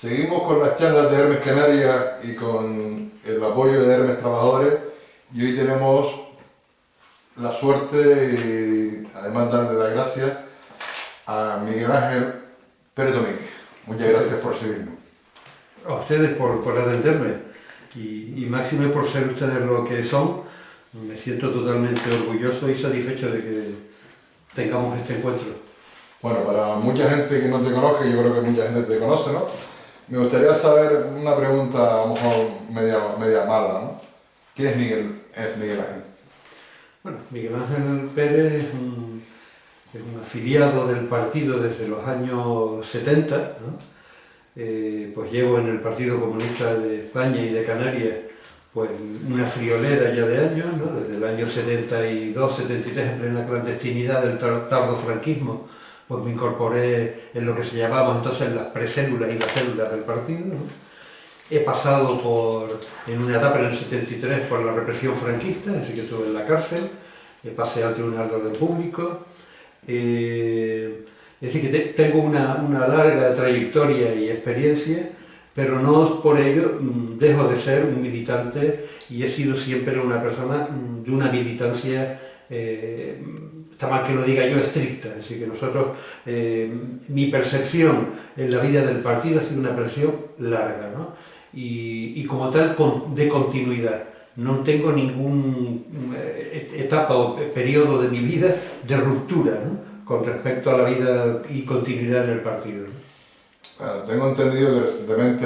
Seguimos con las charlas de Hermes Canarias y con el apoyo de Hermes Trabajadores, y hoy tenemos la suerte y además darle las gracias a Miguel Ángel Pérez Domínguez. Muchas gracias por seguirnos. A ustedes por atenderme y máxime por ser ustedes lo que son. Me siento totalmente orgulloso y satisfecho de que tengamos este encuentro. Bueno, para mucha gente que no te conozca, yo creo que mucha gente te conoce, ¿no? Me gustaría saber una pregunta, a lo mejor media mala, ¿no? ¿Quién es Miguel Ángel? Bueno, Miguel Ángel Pérez es un afiliado del partido desde los años 70, ¿no? Pues llevo en el Partido Comunista de España y de Canarias pues una friolera ya de años, ¿no? Desde el año 72, 73, en plena clandestinidad del tardofranquismo, pues me incorporé en lo que se llamaba entonces las precélulas y las células del partido, ¿no? He pasado en una etapa en el 73 por la represión franquista, así que estuve en la cárcel, pasé al Tribunal de Orden Público. Es decir, que tengo una larga trayectoria y experiencia, pero no por ello dejo de ser un militante y he sido siempre una persona de una militancia, está mal que lo diga yo, estricta. Es decir, que nosotros, mi percepción en la vida del partido ha sido una percepción larga, ¿no? Y como tal de continuidad. No tengo ninguna etapa o periodo de mi vida de ruptura, ¿no?, con respecto a la vida y continuidad en el partido, ¿no? Bueno, tengo entendido que recientemente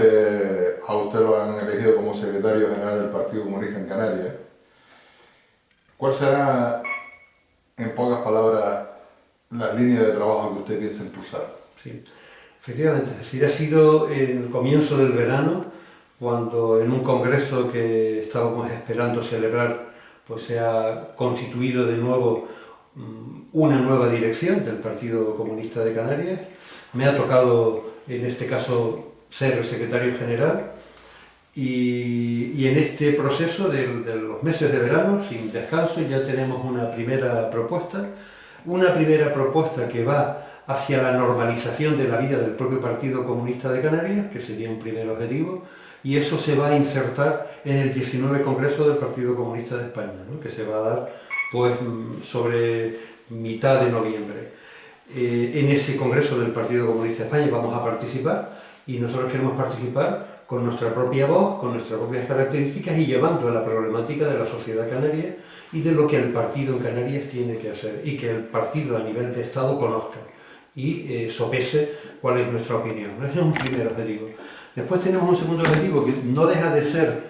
a usted lo han elegido como secretario general del Partido Comunista en Canarias. ¿Cuál será, en pocas palabras, las líneas de trabajo que usted piensa impulsar? Sí, efectivamente. Es decir, ha sido en el comienzo del verano, cuando en un congreso que estábamos esperando celebrar, pues se ha constituido de nuevo una nueva dirección del Partido Comunista de Canarias. Me ha tocado, en este caso, ser el secretario general y en este proceso de los meses de verano, sin descanso, ya tenemos una primera propuesta que va hacia la normalización de la vida del propio Partido Comunista de Canarias, que sería un primer objetivo, y eso se va a insertar en el 19 Congreso del Partido Comunista de España, ¿no?, que se va a dar pues sobre mitad de noviembre. En ese Congreso del Partido Comunista de España vamos a participar, y nosotros queremos participar con nuestra propia voz, con nuestras propias características y llevando la problemática de la sociedad canaria y de lo que el partido en Canarias tiene que hacer, y que el partido a nivel de Estado conozca y sopese cuál es nuestra opinión. Ese es un primer objetivo. Después tenemos un segundo objetivo que no deja de ser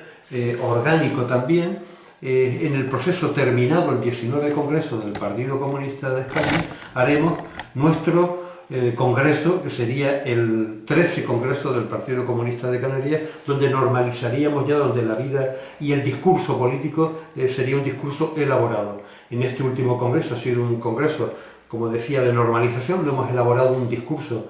orgánico también. En el proceso terminado el 19 Congreso del Partido Comunista de España, haremos nuestro congreso, que sería el 13 Congreso del Partido Comunista de Canarias, donde normalizaríamos ya, donde la vida y el discurso político sería un discurso elaborado. En este último congreso ha sido un congreso, como decía, de normalización. Lo hemos elaborado un discurso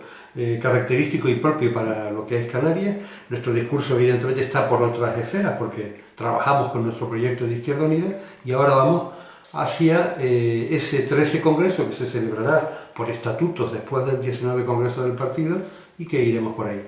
característico y propio para lo que es Canarias. Nuestro discurso evidentemente está por otras esferas, porque trabajamos con nuestro proyecto de Izquierda Unida, y ahora vamos hacia ese 13 Congreso que se celebrará por estatutos después del 19 Congreso del partido, y que iremos por ahí.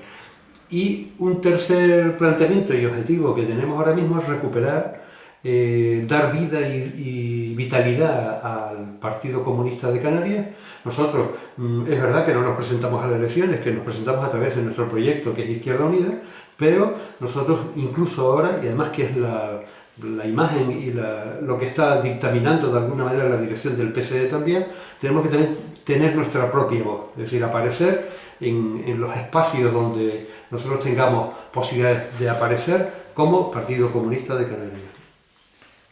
Y un tercer planteamiento y objetivo que tenemos ahora mismo es recuperar, dar vida y vitalidad al Partido Comunista de Canarias. Nosotros, es verdad que no nos presentamos a las elecciones, que nos presentamos a través de nuestro proyecto, que es Izquierda Unida, pero nosotros incluso ahora, y además que es la imagen y lo que está dictaminando de alguna manera la dirección del PSD también, tenemos que también tener nuestra propia voz, es decir, aparecer en los espacios donde nosotros tengamos posibilidades de aparecer como Partido Comunista de Canarias.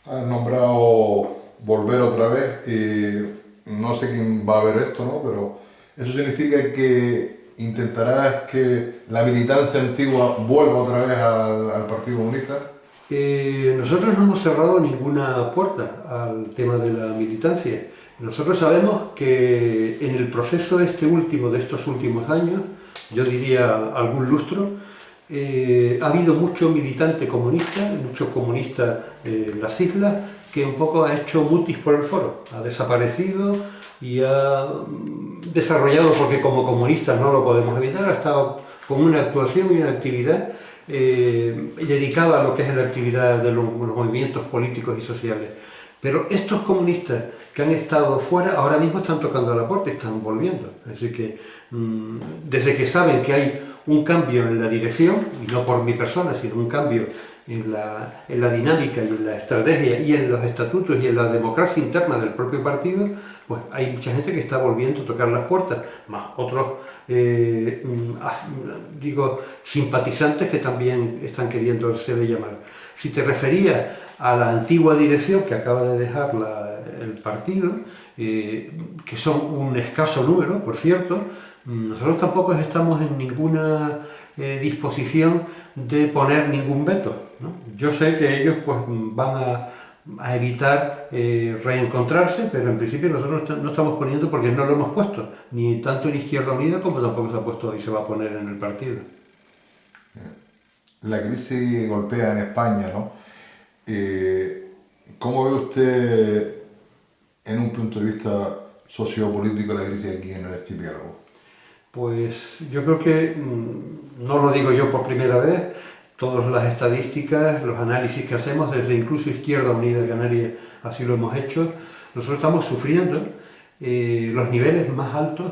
Has nombrado volver otra vez, y no sé quién va a ver esto, ¿no? Pero eso significa que intentarás que la militancia antigua vuelva otra vez al Partido Comunista. Nosotros no hemos cerrado ninguna puerta al tema de la militancia. Nosotros sabemos que en el proceso de estos últimos años, yo diría algún lustro, ha habido mucho militante comunista, muchos comunistas en las islas, que un poco ha hecho mutis por el foro, ha desaparecido y ha desarrollado, porque como comunistas no lo podemos evitar, ha estado con una actuación y una actividad dedicada a lo que es la actividad de los movimientos políticos y sociales. Pero estos comunistas que han estado fuera, ahora mismo están tocando a la puerta y están volviendo. Así que desde que saben que hay un cambio en la dirección, y no por mi persona, sino un cambio en la dinámica y en la estrategia y en los estatutos y en la democracia interna del propio partido, pues hay mucha gente que está volviendo a tocar las puertas, más otros, simpatizantes que también están queriéndose de llamar. Si te referías a la antigua dirección que acaba de dejar el partido, que son un escaso número, por cierto, nosotros tampoco estamos en ninguna disposición de poner ningún veto, ¿no? Yo sé que ellos pues, van a evitar reencontrarse, pero en principio nosotros no estamos poniendo porque no lo hemos puesto, ni tanto en Izquierda Unida como tampoco se ha puesto y se va a poner en el partido. La crisis golpea en España, ¿no? ¿Cómo ve usted, en un punto de vista sociopolítico, la crisis aquí en el archipiélago? Pues yo creo que, no lo digo yo por primera vez, todas las estadísticas, los análisis que hacemos, desde incluso Izquierda Unida de Canarias, así lo hemos hecho, nosotros estamos sufriendo los niveles más altos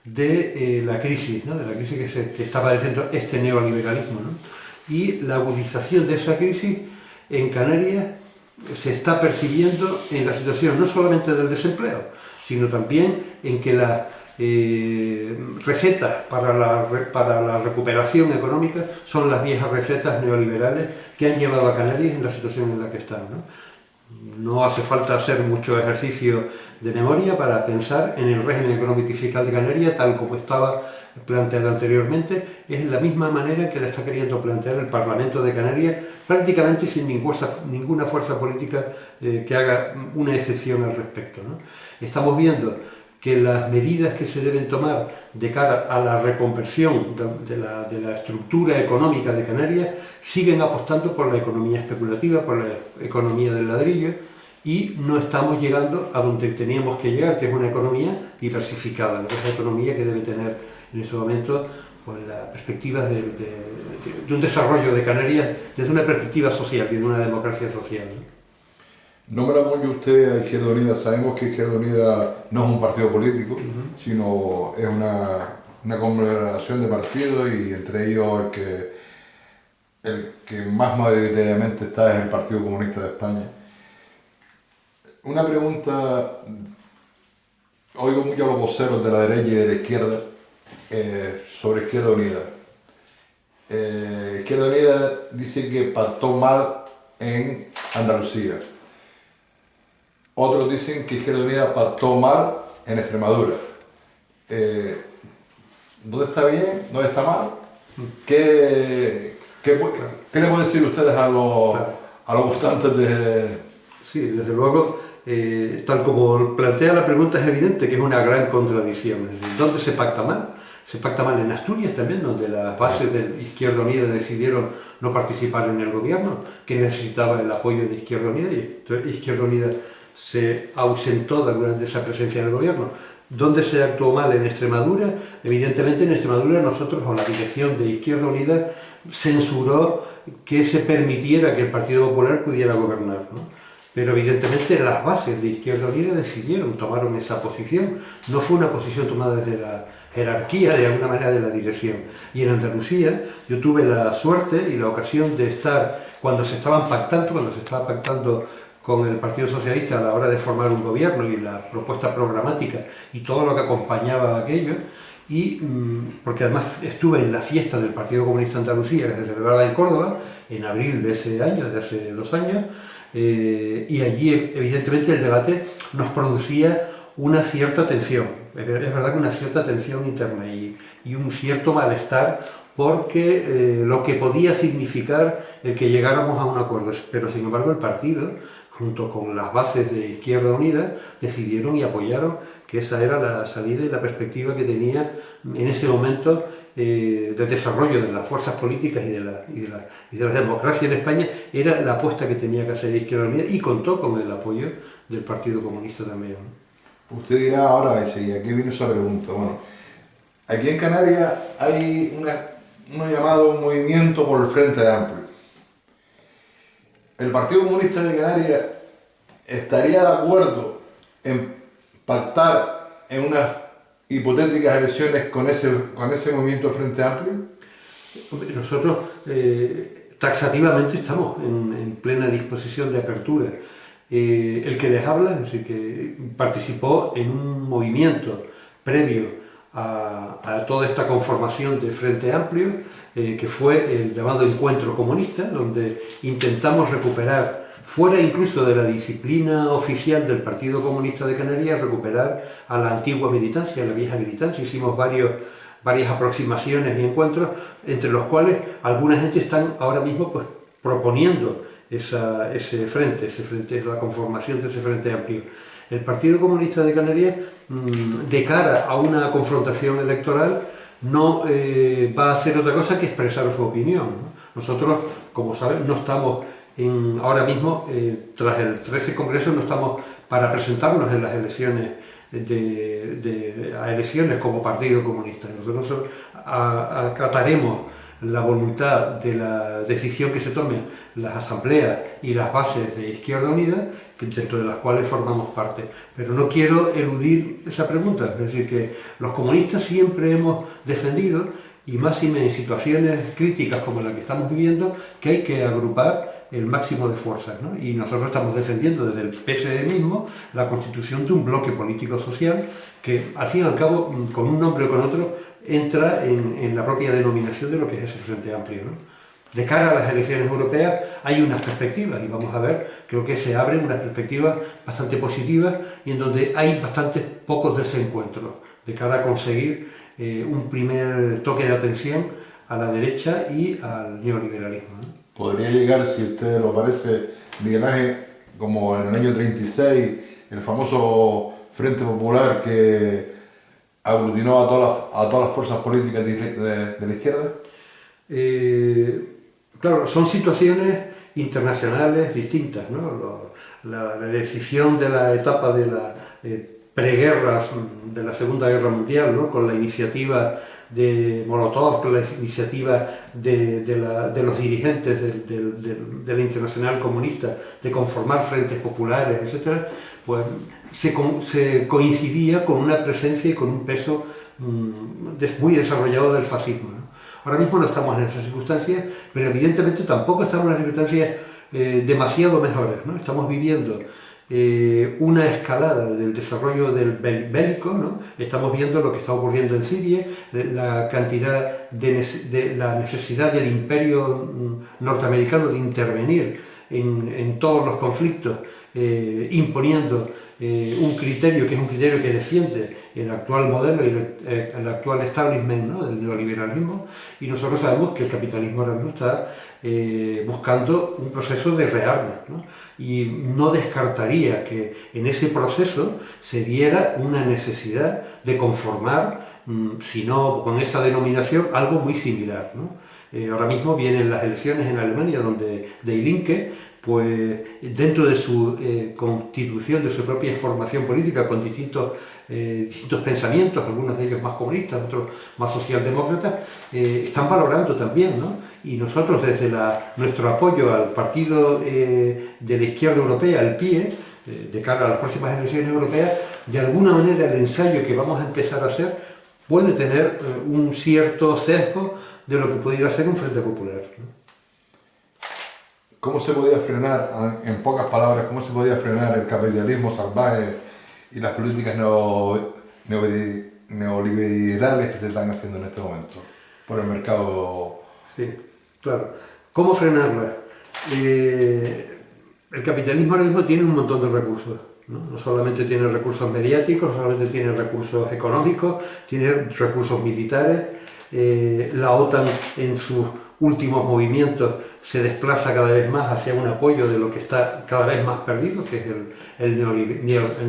de la crisis, ¿no? De la crisis que está padeciendo este neoliberalismo, ¿no? Y la agudización de esa crisis en Canarias se está percibiendo en la situación no solamente del desempleo, sino también en que las recetas para la recuperación económica son las viejas recetas neoliberales que han llevado a Canarias en la situación en la que están, ¿no? No hace falta hacer mucho ejercicio de memoria para pensar en el régimen económico y fiscal de Canarias tal como estaba planteado anteriormente. Es la misma manera que la está queriendo plantear el Parlamento de Canarias, prácticamente sin ninguna fuerza política que haga una excepción al respecto, ¿no? Estamos viendo que las medidas que se deben tomar de cara a la reconversión de la estructura económica de Canarias siguen apostando por la economía especulativa, por la economía del ladrillo, y no estamos llegando a donde teníamos que llegar, que es una economía diversificada, ¿no? Es la economía que debe tener en este momento pues, las perspectivas de un desarrollo de Canarias desde una perspectiva social y de una democracia social, ¿no? Nombra mucho usted a Izquierda Unida. Sabemos que Izquierda Unida no es un partido político, sino es una congregación de partidos, y entre ellos el que más mayoritariamente está es el Partido Comunista de España. Una pregunta, oigo mucho a los voceros de la derecha y de la izquierda sobre Izquierda Unida. Izquierda Unida dice que pactó mal en Andalucía. Otros dicen que Izquierda Unida pactó mal en Extremadura. ¿Dónde está bien? ¿Dónde está mal? ¿Qué le pueden decir ustedes a los votantes de...? Sí, desde luego, tal como plantea la pregunta, es evidente que es una gran contradicción. Es decir, ¿dónde se pacta mal? Se pacta mal en Asturias también, donde las bases de Izquierda Unida decidieron no participar en el gobierno, que necesitaba el apoyo de Izquierda Unida, y Izquierda Unida se ausentó de esa presencia en el gobierno. ¿Dónde se actuó mal? En Extremadura. Evidentemente en Extremadura nosotros, o la dirección de Izquierda Unida, censuró que se permitiera que el Partido Popular pudiera gobernar, ¿no? Pero evidentemente las bases de Izquierda Unida tomaron esa posición. No fue una posición tomada desde la jerarquía, de alguna manera, de la dirección. Y en Andalucía yo tuve la suerte y la ocasión de estar cuando se estaba pactando con el Partido Socialista a la hora de formar un gobierno y la propuesta programática y todo lo que acompañaba a aquello, y porque además estuve en la fiesta del Partido Comunista de Andalucía, que se celebraba en Córdoba, en abril de ese año, de hace 2 años, y allí evidentemente el debate nos producía una cierta tensión, es verdad que una cierta tensión interna y un cierto malestar, porque lo que podía significar el que llegáramos a un acuerdo, pero sin embargo el partido, junto con las bases de Izquierda Unida, decidieron y apoyaron que esa era la salida y la perspectiva que tenía en ese momento de desarrollo de las fuerzas políticas y de la democracia en España. Era la apuesta que tenía que hacer Izquierda Unida, y contó con el apoyo del Partido Comunista también. Usted dirá ahora, y aquí vino esa pregunta, bueno, aquí en Canarias hay uno llamado Movimiento por el Frente Amplio. ¿El Partido Comunista de Canarias estaría de acuerdo en pactar en unas hipotéticas elecciones con ese movimiento del Frente Amplio? Nosotros taxativamente estamos en plena disposición de apertura. El que les habla, es decir, que participó en un movimiento previo a toda esta conformación de Frente Amplio, que fue el llamado Encuentro Comunista, donde intentamos recuperar, fuera incluso de la disciplina oficial del Partido Comunista de Canarias, recuperar a la antigua militancia, a la vieja militancia. Hicimos varias aproximaciones y encuentros, entre los cuales alguna gente están ahora mismo pues, proponiendo ese frente es la conformación de ese Frente Amplio. El Partido Comunista de Canarias, de cara a una confrontación electoral, no va a hacer otra cosa que expresar su opinión, ¿no? Nosotros, como saben, no estamos ahora mismo, tras el 13 Congreso, no estamos para presentarnos en las elecciones a elecciones como Partido Comunista. Nosotros acataremos la voluntad de la decisión que se tomen las asambleas y las bases de Izquierda Unida, dentro de las cuales formamos parte. Pero no quiero eludir esa pregunta, es decir, que los comunistas siempre hemos defendido, y más en situaciones críticas como la que estamos viviendo, que hay que agrupar el máximo de fuerzas, ¿no? Y nosotros estamos defendiendo desde el PSD mismo la constitución de un bloque político-social que, al fin y al cabo, con un nombre o con otro, entra en la propia denominación de lo que es ese Frente Amplio, ¿no? De cara a las elecciones europeas hay unas perspectivas, y vamos a ver, creo que se abren unas perspectivas bastante positivas y en donde hay bastante pocos desencuentros de cara a conseguir un primer toque de atención a la derecha y al neoliberalismo, ¿no? Podría llegar, si a usted lo parece, Miguel Ángel, como en el año 36, el famoso Frente Popular que aglutinó a todas las fuerzas políticas de la izquierda. Claro, son situaciones internacionales distintas, ¿no? La decisión de la etapa de la preguerras de la Segunda Guerra Mundial, ¿no? Con la iniciativa de Molotov, con la iniciativa de los dirigentes de la Internacional Comunista de conformar frentes populares, etc., pues se coincidía con una presencia y con un peso muy desarrollado del fascismo, ¿no? Ahora mismo no estamos en esas circunstancias, pero evidentemente tampoco estamos en las circunstancias demasiado mejores, ¿no? Estamos viviendo una escalada del desarrollo del bélico, ¿no? Estamos viendo lo que está ocurriendo en Siria, la cantidad la necesidad del imperio norteamericano de intervenir en todos los conflictos, imponiendo un criterio que es un criterio que defiende el actual modelo y el actual establishment, ¿no? Del neoliberalismo, y nosotros sabemos que el capitalismo ahora mismo está buscando un proceso de rearme, ¿no? Y no descartaría que en ese proceso se diera una necesidad de conformar, si no con esa denominación, algo muy similar, ¿no? Ahora mismo vienen las elecciones en Alemania, donde Die Linke, pues dentro de su constitución, de su propia formación política, con distintos pensamientos, algunos de ellos más comunistas, otros más socialdemócratas, están valorando también, ¿no? Y nosotros desde nuestro apoyo al partido de la izquierda europea, el PIE, de cara a las próximas elecciones europeas, de alguna manera el ensayo que vamos a empezar a hacer puede tener un cierto sesgo de lo que pudiera ser un Frente Popular, ¿no? ¿Cómo se podía frenar, en pocas palabras, cómo se podía frenar el capitalismo salvaje y las políticas neoliberales que se están haciendo en este momento por el mercado? Sí, claro. ¿Cómo frenarlas? El capitalismo ahora mismo tiene un montón de recursos, ¿no? No solamente tiene recursos mediáticos, no solamente tiene recursos económicos, tiene recursos militares. La OTAN en sus últimos movimientos se desplaza cada vez más hacia un apoyo de lo que está cada vez más perdido, que es el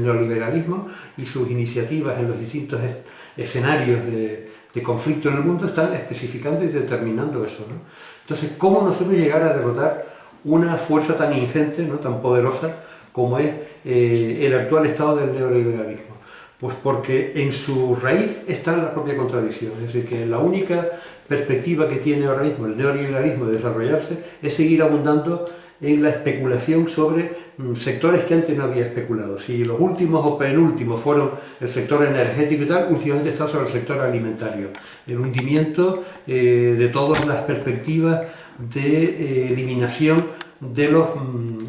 neoliberalismo, y sus iniciativas en los distintos escenarios de conflicto en el mundo están especificando y determinando eso, ¿no? Entonces, ¿cómo nosotros llegar a derrotar una fuerza tan ingente, ¿no? Tan poderosa como es el actual estado del neoliberalismo? Pues porque en su raíz está la propia contradicción, es decir, que la única perspectiva que tiene ahora mismo el neoliberalismo de desarrollarse es seguir abundando en la especulación sobre sectores que antes no había especulado. Si los últimos o penúltimos fueron el sector energético y tal, últimamente está sobre el sector alimentario. El hundimiento de todas las perspectivas de eliminación de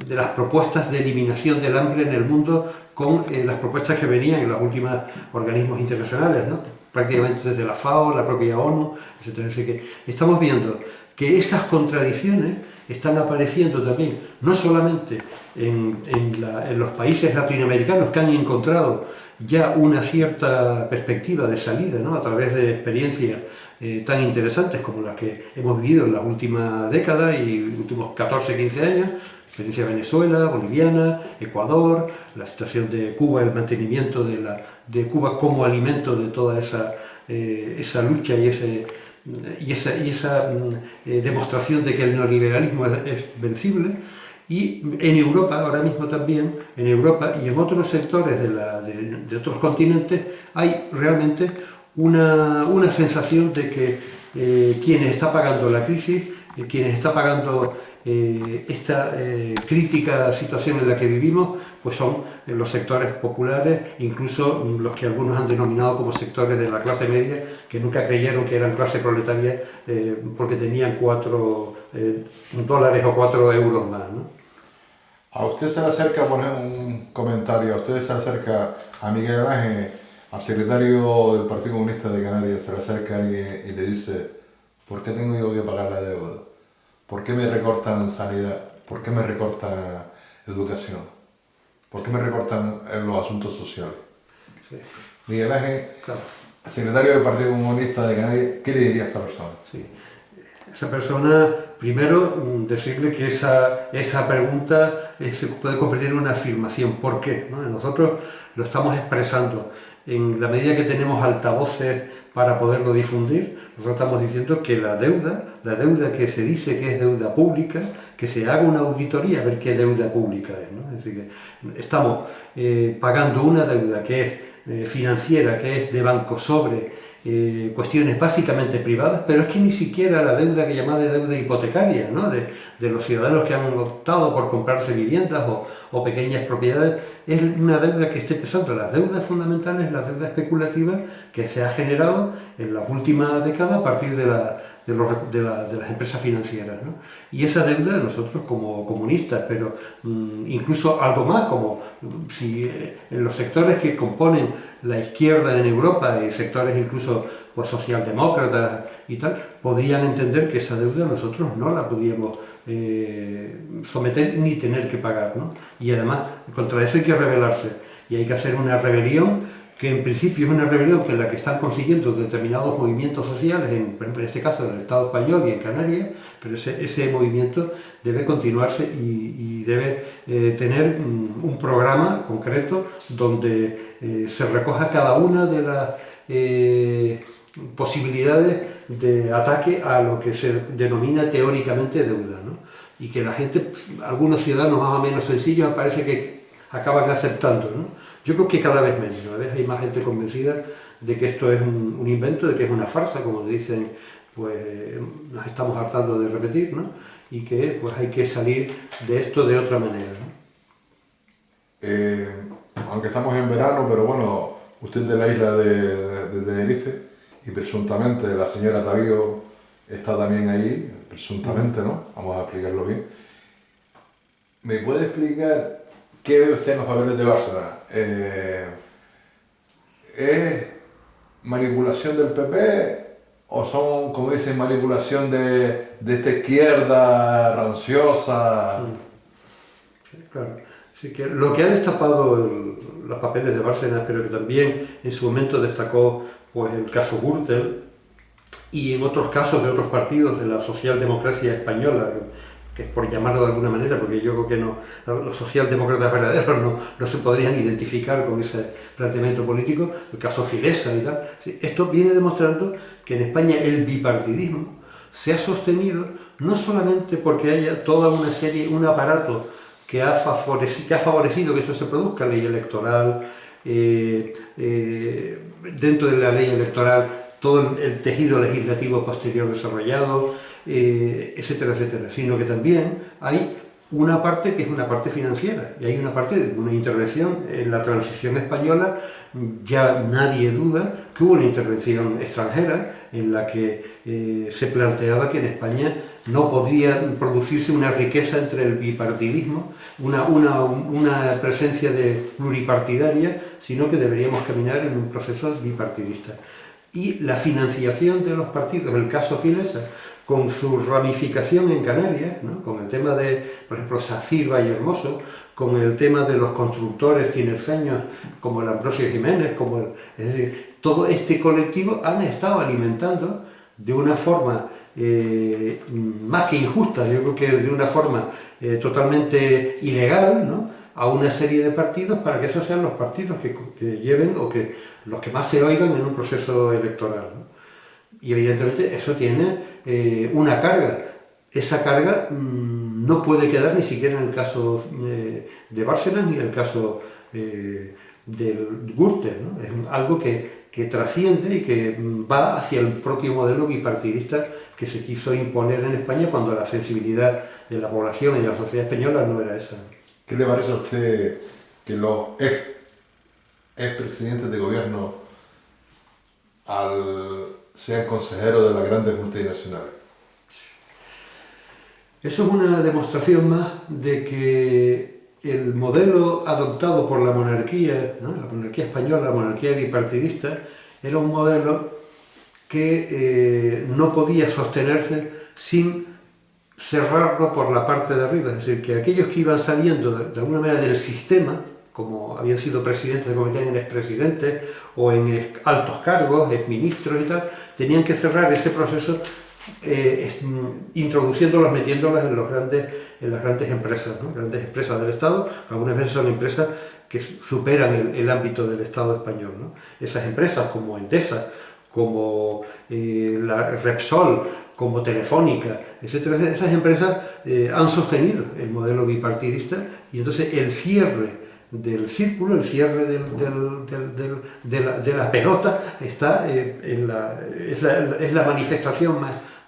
las propuestas de eliminación del hambre en el mundo con las propuestas que venían en los últimos organismos internacionales, ¿no? Prácticamente desde la FAO, la propia ONU, etc. Así que estamos viendo que esas contradicciones están apareciendo también, no solamente en los países latinoamericanos que han encontrado ya una cierta perspectiva de salida, ¿no? A través de experiencias tan interesantes como las que hemos vivido en la última década y los últimos 14-15 años, experiencia de Venezuela, boliviana, Ecuador, la situación de Cuba, el mantenimiento de Cuba como alimento de toda esa lucha y esa demostración de que el neoliberalismo es vencible. Y en Europa, ahora mismo también, en Europa y en otros sectores de otros continentes, hay realmente una sensación de que quienes están pagando la crisis, quienes están pagando esta crítica situación en la que vivimos, pues son los sectores populares, incluso los que algunos han denominado como sectores de la clase media, que nunca creyeron que eran clase proletaria porque tenían $4 o 4 euros más, ¿no? A usted se le acerca, poner un comentario, a usted se le acerca a Miguel Ángel, al secretario del Partido Comunista de Canarias, se le acerca alguien y le dice: ¿por qué tengo yo que pagar la deuda? ¿Por qué me recortan sanidad? ¿Por qué me recortan educación? ¿Por qué me recortan en los asuntos sociales? Sí. Miguel Ángel, Claro. secretario del Partido Comunista de Canarias, ¿qué le diría a esta persona? Sí. Esa persona, primero, decirle que esa pregunta se puede convertir en una afirmación. ¿Por qué? ¿No? Nosotros lo estamos expresando. En la medida que tenemos altavoces para poderlo difundir, nosotros estamos diciendo que la deuda que se dice que es deuda pública, que se haga una auditoría a ver qué deuda pública es, ¿no? Es decir, que estamos pagando una deuda que es financiera, que es de banco sobre cuestiones básicamente privadas, pero es que ni siquiera la deuda que llamada deuda hipotecaria, ¿no? de los ciudadanos que han optado por comprarse viviendas o pequeñas propiedades, es una deuda que esté pesando. Las deudas fundamentales, la deuda especulativa que se ha generado en las últimas décadas a partir de las empresas financieras, ¿no? Y esa deuda nosotros como comunistas, pero incluso algo más, como si en los sectores que componen la izquierda en Europa y sectores incluso pues, socialdemócratas y tal, podrían entender que esa deuda nosotros no la podíamos someter ni tener que pagar, ¿no? Y además contra eso hay que rebelarse y hay que hacer una rebelión que en principio es una rebelión que es la que están consiguiendo determinados movimientos sociales, por ejemplo en este caso en el Estado español y en Canarias, pero ese movimiento debe continuarse y debe tener un programa concreto donde se recoja cada una de las posibilidades de ataque a lo que se denomina teóricamente deuda, ¿no? Y que la gente, algunos ciudadanos más o menos sencillos, parece que acaban aceptando, ¿no? Yo creo que cada vez menos, cada vez hay más gente convencida de que esto es un invento, de que es una farsa, como dicen, pues nos estamos hartando de repetir, ¿no? Y que pues hay que salir de esto de otra manera, ¿no? Aunque estamos en verano, pero bueno, usted es de la isla de Tenerife y presuntamente la señora Tavío está también ahí, presuntamente, ¿no? Vamos a explicarlo bien. ¿Me puede explicar qué ve usted en los papeles de Bárcenas? ¿Es manipulación del PP o son, como dicen, manipulación de esta izquierda ranciosa? Sí, claro. Así que lo que ha destapado los papeles de Bárcenas, pero que también en su momento destacó pues, el caso Gürtel y en otros casos de otros partidos de la socialdemocracia española, que por llamarlo de alguna manera, porque yo creo que no, los socialdemócratas verdaderos no se podrían identificar con ese planteamiento político, el caso Filesa y tal. Esto viene demostrando que en España el bipartidismo se ha sostenido no solamente porque haya toda una serie, un aparato que ha favorecido que esto se produzca, ley electoral, dentro de la ley electoral todo el tejido legislativo posterior desarrollado, etcétera, etcétera, sino que también hay una parte que es una parte financiera y hay una parte de una intervención. En la transición española ya nadie duda que hubo una intervención extranjera en la que se planteaba que en España no podría producirse una riqueza entre el bipartidismo, una presencia pluripartidaria, sino que deberíamos caminar en un proceso bipartidista. Y la financiación de los partidos, el caso Filesa, con su ramificación en Canarias, ¿no? Con el tema de, por ejemplo, Sacir Valle Hermoso, con el tema de los constructores tinerfeños como el Ambrosio Jiménez, es decir, todo este colectivo han estado alimentando de una forma más que injusta, yo creo que de una forma totalmente ilegal, ¿no?, a una serie de partidos para que esos sean los partidos que lleven o que los que más se oigan en un proceso electoral, ¿no? Y evidentemente eso tiene una carga. Esa carga no puede quedar ni siquiera en el caso de Bárcenas ni en el caso del Gürtel, ¿no? Es algo que trasciende y que va hacia el propio modelo bipartidista que se quiso imponer en España cuando la sensibilidad de la población y de la sociedad española no era esa. ¿Qué le parece a usted que los expresidentes de gobierno sean consejeros de las grandes multinacionales? Eso es una demostración más de que el modelo adoptado por la monarquía, ¿no?, la monarquía española, la monarquía bipartidista, era un modelo que no podía sostenerse sin cerrarlo por la parte de arriba. Es decir, que aquellos que iban saliendo de alguna manera del sistema, como habían sido presidentes, se convertían en expresidentes o en altos cargos, exministros y tal, tenían que cerrar ese proceso introduciéndolos, metiéndolos en las grandes empresas, ¿no?, grandes empresas del Estado, que algunas veces son empresas que superan el ámbito del Estado español, ¿no? Esas empresas como Endesa, como la Repsol, como Telefónica, etcétera, esas empresas han sostenido el modelo bipartidista, y entonces el cierre del círculo, el cierre de la pelota está es la manifestación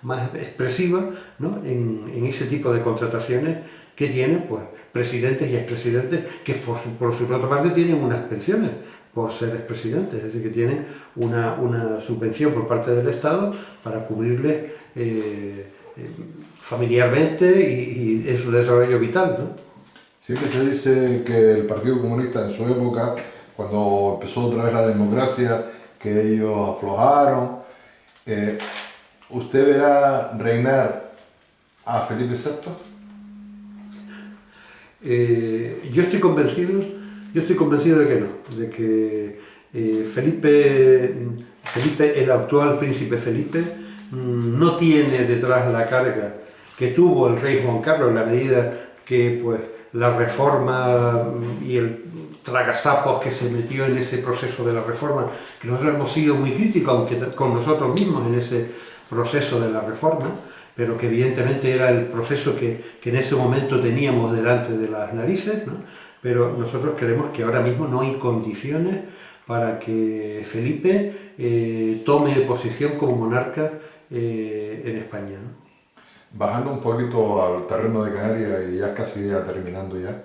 más expresiva, ¿no?, en ese tipo de contrataciones que tienen, pues, presidentes y expresidentes que por su otra parte tienen unas pensiones por ser expresidentes, es decir, que tienen una subvención por parte del Estado para cubrirles familiarmente y en su desarrollo vital, ¿no? Siempre se dice que el Partido Comunista en su época, cuando empezó otra vez la democracia, que ellos aflojaron. ¿Usted verá reinar a Felipe VI? Yo estoy convencido de que no, de que Felipe, el actual príncipe Felipe, no tiene detrás la carga que tuvo el rey Juan Carlos en la medida que, pues, la reforma y el tragasapos que se metió en ese proceso de la reforma, que nosotros hemos sido muy críticos, aunque con nosotros mismos en ese proceso de la reforma, pero que evidentemente era el proceso que en ese momento teníamos delante de las narices, ¿no? Pero nosotros creemos que ahora mismo no hay condiciones para que Felipe tome posición como monarca en España, ¿no? Bajando un poquito al terreno de Canarias y ya casi ya terminando ya,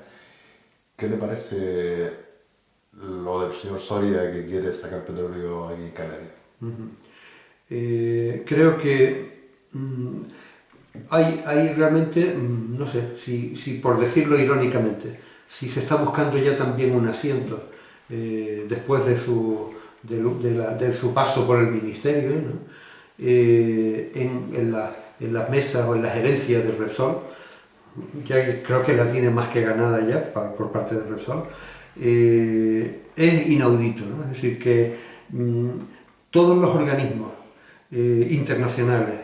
¿qué le parece lo del señor Soria que quiere sacar petróleo aquí en Canarias? Creo que hay realmente, no sé, si por decirlo irónicamente, si se está buscando ya también un asiento después de su paso por el ministerio, ¿no?, en las mesas o en la gerencia de Repsol, ya creo que la tiene más que ganada ya por parte de Repsol. Es inaudito, ¿no? Es decir, que todos los organismos internacionales,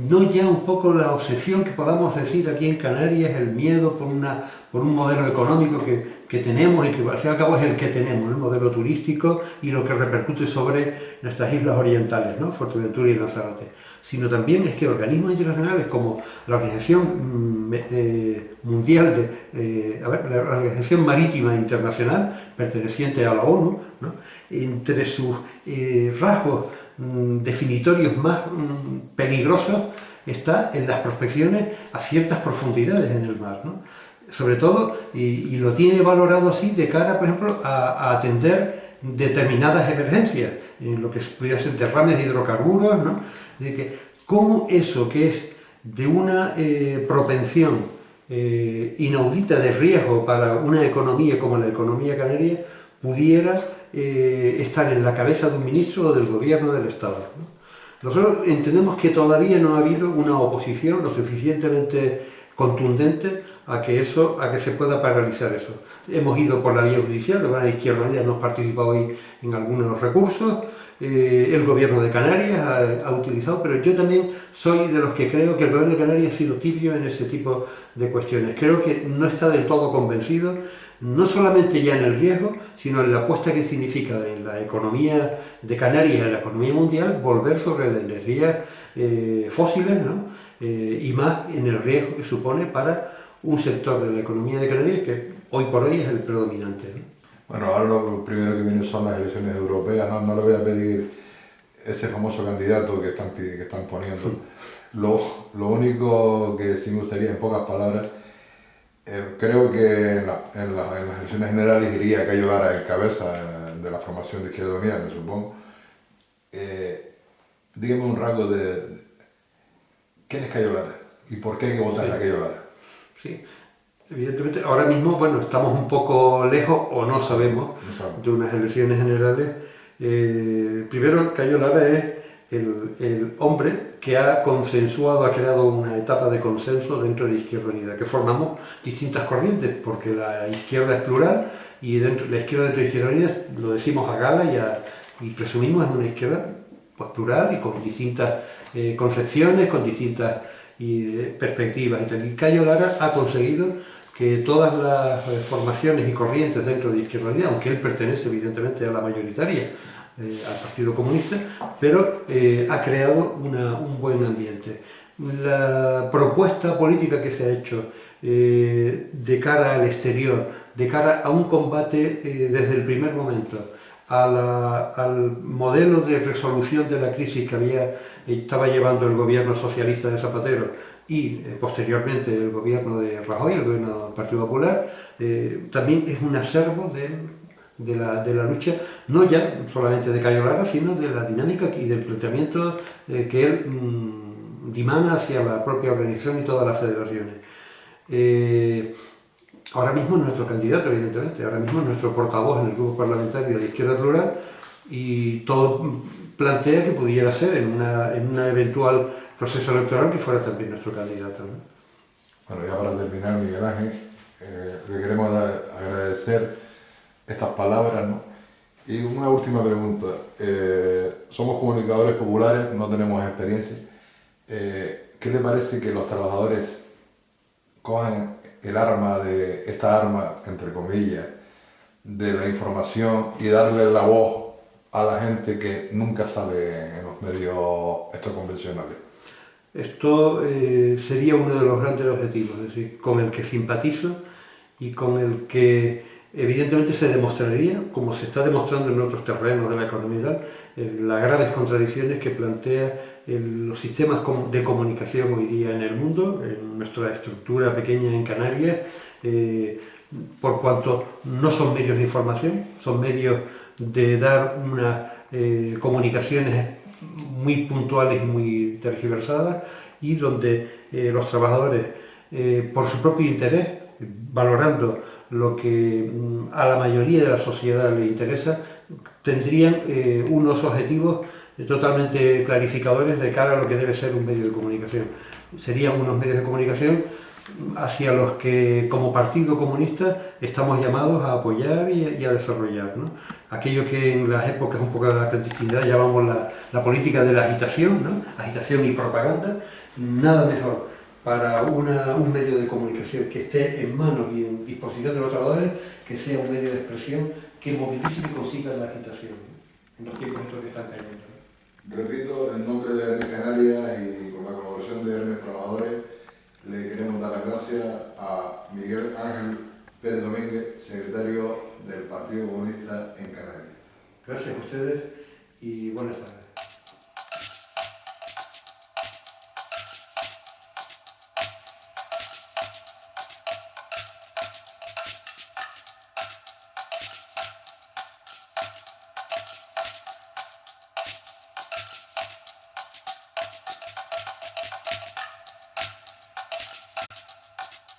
no ya un poco la obsesión que podamos decir aquí en Canarias, el miedo por un modelo económico que tenemos y que al fin y al cabo es el que tenemos, el modelo turístico y lo que repercute sobre nuestras islas orientales, ¿no?, Fuerteventura y Lanzarote, sino también es que organismos internacionales como la Organización Mundial la Organización Marítima Internacional, perteneciente a la ONU, ¿no?, entre sus rasgos definitorios más peligrosos está en las prospecciones a ciertas profundidades en el mar, ¿no? Sobre todo, y lo tiene valorado así de cara, por ejemplo, a atender determinadas emergencias, en lo que pudiera ser derrames de hidrocarburos, ¿no? De que cómo eso que es de una propensión inaudita de riesgo para una economía como la economía canaria pudiera estar en la cabeza de un ministro o del gobierno del Estado, ¿no? Nosotros entendemos que todavía no ha habido una oposición lo suficientemente contundente a que se pueda paralizar eso. Hemos ido por la vía judicial, la Izquierda Unida hemos participado hoy en algunos recursos, el gobierno de Canarias ha utilizado, pero yo también soy de los que creo que el gobierno de Canarias ha sido tibio en ese tipo de cuestiones. Creo que no está del todo convencido, no solamente ya en el riesgo, sino en la apuesta que significa en la economía de Canarias, en la economía mundial, volver sobre las energías fósiles, ¿no? Y más en el riesgo que supone para un sector de la economía de Canarias que hoy por hoy es el predominante, ¿no? Bueno, ahora lo primero que viene son las elecciones europeas, no le voy a pedir ese famoso candidato que están poniendo. Lo único que sí me gustaría, en pocas palabras, creo que en las elecciones generales iría Cayo Lara en cabeza de la formación de Izquierda Unida, me supongo. Dígame un rango de quién es Cayo Lara y por qué hay que votar a Cayo Lara. Sí. Evidentemente, ahora mismo, bueno, estamos un poco lejos, o no sabemos, de unas elecciones generales. Primero, Cayo Lara es el hombre que ha consensuado, ha creado una etapa de consenso dentro de Izquierda Unida, que formamos distintas corrientes, porque la izquierda es plural, y la izquierda dentro de Izquierda Unida, lo decimos a gala y presumimos, es una izquierda pues, plural y con distintas concepciones, con distintas perspectivas y tal. Y Cayo Lara ha conseguido que todas las formaciones y corrientes dentro de Izquierda Unida, aunque él pertenece evidentemente a la mayoritaria, al Partido Comunista, pero ha creado un buen ambiente. La propuesta política que se ha hecho de cara al exterior, de cara a un combate desde el primer momento, al modelo de resolución de la crisis que estaba llevando el gobierno socialista de Zapatero y posteriormente el gobierno de Rajoy, el gobierno del Partido Popular, también es un acervo de la lucha, no ya solamente de Cayo Lara, sino de la dinámica y del planteamiento que él dimana hacia la propia organización y todas las federaciones. Ahora mismo es nuestro candidato, evidentemente, ahora mismo es nuestro portavoz en el grupo parlamentario de Izquierda Plural y todo plantea que pudiera ser en un eventual proceso electoral que fuera también nuestro candidato, ¿no? Bueno, ya para terminar, Miguel Ángel, le queremos agradecer estas palabras, ¿no? Y una última pregunta. Somos comunicadores populares, no tenemos experiencia. ¿Qué le parece que los trabajadores cojan esta arma, entre comillas, de la información y darle la voz a la gente que nunca sale en los medios estos convencionales? Esto sería uno de los grandes objetivos, es decir, con el que simpatizo y con el que evidentemente se demostraría, como se está demostrando en otros terrenos de la economía, las graves contradicciones que plantea los sistemas de comunicación hoy día en el mundo, en nuestra estructura pequeña en Canarias, por cuanto no son medios de información, son medios de dar unas comunicaciones muy puntuales y muy tergiversadas y donde los trabajadores, por su propio interés, valorando lo que a la mayoría de la sociedad le interesa, tendrían unos objetivos totalmente clarificadores de cara a lo que debe ser un medio de comunicación. Serían unos medios de comunicación hacia los que como Partido Comunista estamos llamados a apoyar y a desarrollar, ¿no? Aquello que en las épocas un poco de la clandestinidad llamamos la política de la agitación, ¿no? Agitación y propaganda. Nada mejor para un medio de comunicación que esté en manos y en disposición de los trabajadores, que sea un medio de expresión que movilice y consiga la agitación, ¿no? En los tiempos estos que están cayendo. Repito, en nombre de Hermes Canarias y con la colaboración de Hermes Trabajadores, le queremos dar las gracias a Miguel Ángel Pérez Domínguez, secretario del Partido Comunista en Canarias. Gracias a ustedes y buenas tardes.